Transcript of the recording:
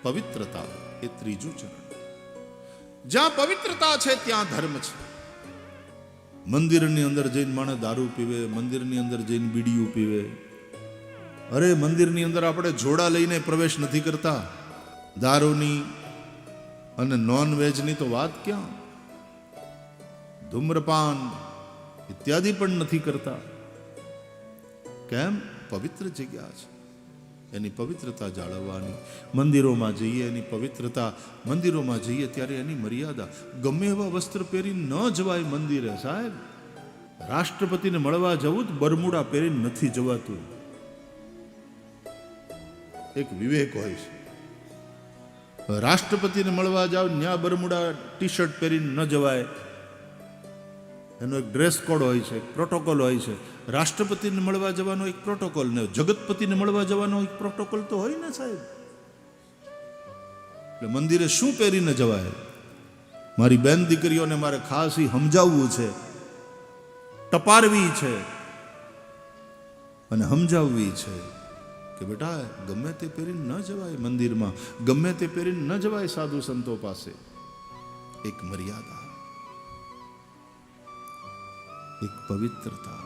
પવિત્રતા એ ત્રીજું ચરણ. જ્યાં પવિત્રતા છે ત્યાં ધર્મ છે. મંદિરની અંદર જઈને માણસ દારૂ પીવે, મંદિરની અંદર જઈને બીડીયું પીવે. અરે મંદિરની અંદર આપણે જોડા લઈને પ્રવેશ નથી કરતા. દારૂની અને નોનવેજની તો વાત ક્યાં, ધૂમ્રપાન ઇત્યાદિ પણ નથી કરતા. કેમ? પવિત્ર જગ્યા છે, એની પવિત્રતા જાળવવાની. મંદિરોમાં જઈએ એની પવિત્રતા, મંદિરોમાં જઈએ ત્યારે એની મર્યાદા. ગમે એવા વસ્ત્ર પહેરી ન જવાય મંદિરે સાહેબ. રાષ્ટ્રપતિને મળવા જવું જ બરમુડા પહેરીને નથી જવાતું. એક વિવેક હોય છે. રાષ્ટ્રપતિને મળવા જાવ ત્યાં બરમુડા ટી શર્ટ પહેરીને ન જવાય. એનો એક ડ્રેસ કોડ હોય છે, એક પ્રોટોકોલ હોય છે. રાષ્ટ્રપતિને મળવા જવાનો એક પ્રોટોકોલ, ને જગતપતિને મળવા જવાનો એક પ્રોટોકોલ તો હોય ને સાહેબ. એટલે મંદિરે શું પહેરીને જવાય? મારી બેન દીકરીઓને મારે ખાસ સમજાવવું છે, ટપારવી છે અને સમજાવવી છે કે બેટા ગમે તે પહેરીને ન જવાય મંદિરમાં, ગમે તે પહેરીને ન જવાય સાધુ સંતો પાસે. એક મર્યાદા, એક પવિત્રતા.